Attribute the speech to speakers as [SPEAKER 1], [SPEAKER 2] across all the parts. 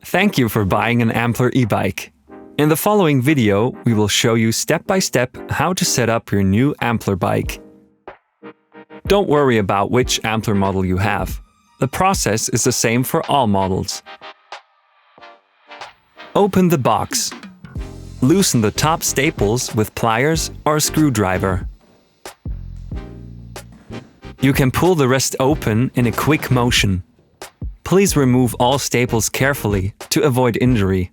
[SPEAKER 1] Thank you for buying an Ampler e-bike. In the following video, we will show you step-by-step how to set up your new Ampler bike. Don't worry about which Ampler model you have. The process is the same for all models. Open the box. Loosen the top staples with pliers or a screwdriver. You can pull the rest open in a quick motion. Please remove all staples carefully to avoid injury.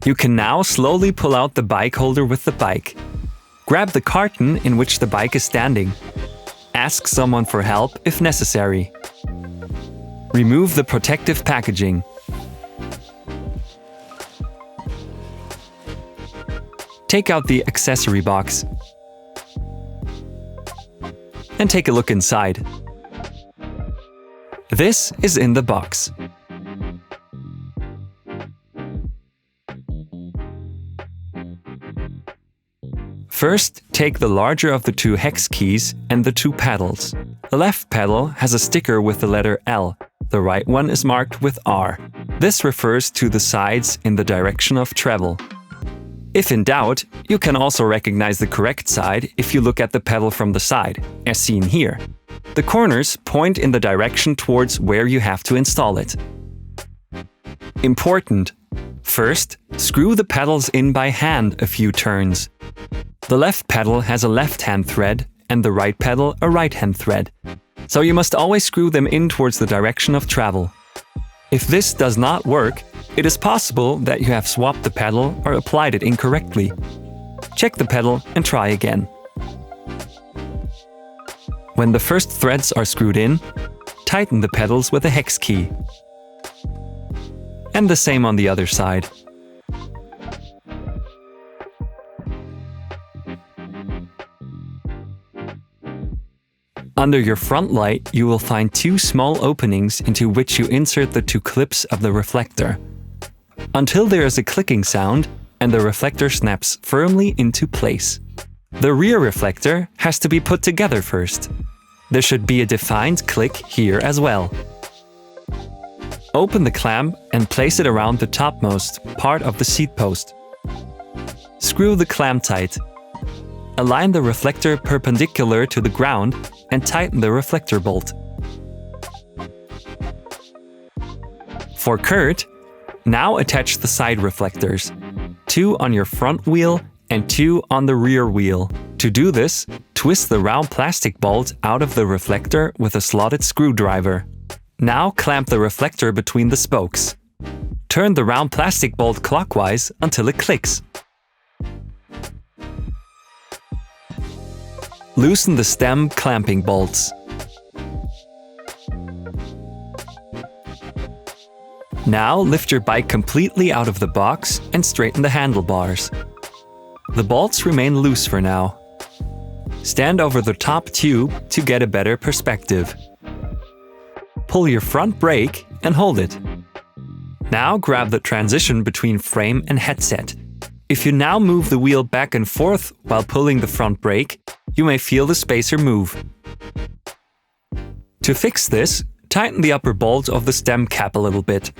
[SPEAKER 1] You can now slowly pull out the bike holder with the bike. Grab the carton in which the bike is standing. Ask someone for help if necessary. Remove the protective packaging. Take out the accessory box and take a look inside. This is in the box. First, take the larger of the two hex keys and the two pedals. The left pedal has a sticker with the letter L. The right one is marked with R. This refers to the sides in the direction of travel. If in doubt, you can also recognize the correct side if you look at the pedal from the side, as seen here. The corners point in the direction towards where you have to install it. Important! First, screw the pedals in by hand a few turns. The left pedal has a left-hand thread and the right pedal a right-hand thread, so you must always screw them in towards the direction of travel. If this does not work, it is possible that you have swapped the pedal or applied it incorrectly. Check the pedal and try again. When the first threads are screwed in, tighten the pedals with a hex key. And the same on the other side. Under your front light, you will find two small openings into which you insert the two clips of the reflector. Until there is a clicking sound and the reflector snaps firmly into place. The rear reflector has to be put together first. There should be a defined click here as well. Open the clamp and place it around the topmost part of the seat post. Screw the clamp tight. Align the reflector perpendicular to the ground and tighten the reflector bolt. For Kurt, now attach the side reflectors, 2 on your front wheel and 2 on the rear wheel. To do this, twist the round plastic bolt out of the reflector with a slotted screwdriver. Now clamp the reflector between the spokes. Turn the round plastic bolt clockwise until it clicks. Loosen the stem clamping bolts. Now lift your bike completely out of the box and straighten the handlebars. The bolts remain loose for now. Stand over the top tube to get a better perspective. Pull your front brake and hold it. Now grab the transition between frame and headset. If you now move the wheel back and forth while pulling the front brake, you may feel the spacer move. To fix this, tighten the upper bolt of the stem cap a little bit.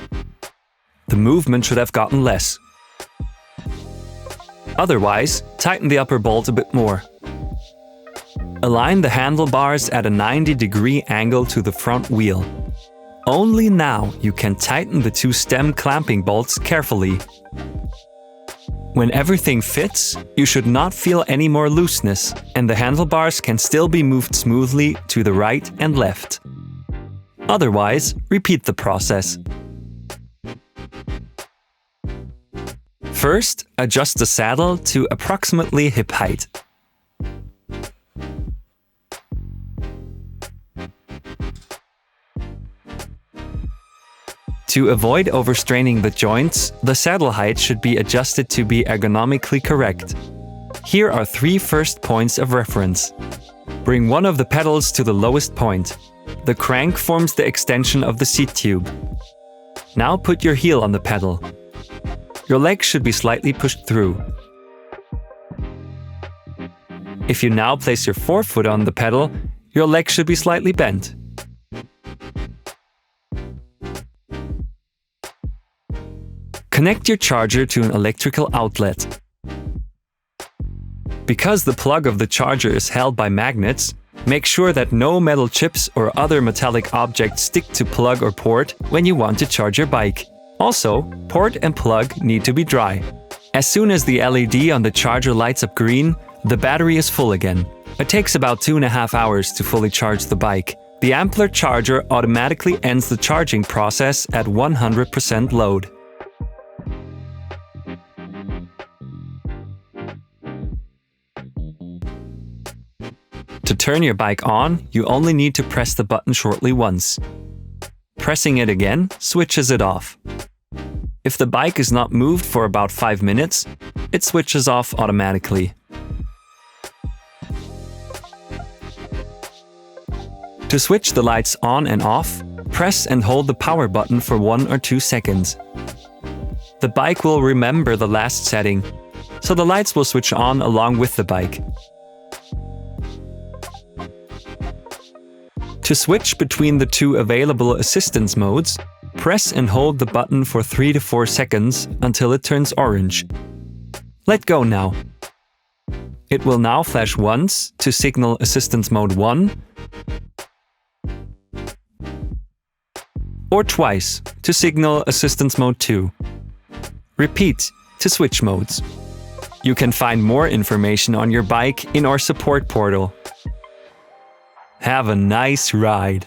[SPEAKER 1] The movement should have gotten less. Otherwise, tighten the upper bolt a bit more. Align the handlebars at a 90-degree angle to the front wheel. Only now you can tighten the two stem clamping bolts carefully. When everything fits, you should not feel any more looseness, and the handlebars can still be moved smoothly to the right and left. Otherwise, repeat the process. First, adjust the saddle to approximately hip height. To avoid overstraining the joints, the saddle height should be adjusted to be ergonomically correct. Here are 3 first points of reference. Bring one of the pedals to the lowest point. The crank forms the extension of the seat tube. Now put your heel on the pedal. Your leg should be slightly pushed through. If you now place your forefoot on the pedal, your leg should be slightly bent. Connect your charger to an electrical outlet. Because the plug of the charger is held by magnets, make sure that no metal chips or other metallic objects stick to plug or port when you want to charge your bike. Also, port and plug need to be dry. As soon as the LED on the charger lights up green, the battery is full again. It takes about 2.5 hours to fully charge the bike. The Ampler charger automatically ends the charging process at 100% load. To turn your bike on, you only need to press the button shortly once. Pressing it again switches it off. If the bike is not moved for about 5 minutes, it switches off automatically. To switch the lights on and off, press and hold the power button for 1 or 2 seconds. The bike will remember the last setting, so the lights will switch on along with the bike. To switch between the two available assistance modes, press and hold the button for 3 to 4 seconds until it turns orange. Let go now. It will now flash once to signal assistance mode 1, or twice to signal assistance mode 2. Repeat to switch modes. You can find more information on your bike in our support portal. Have a nice ride!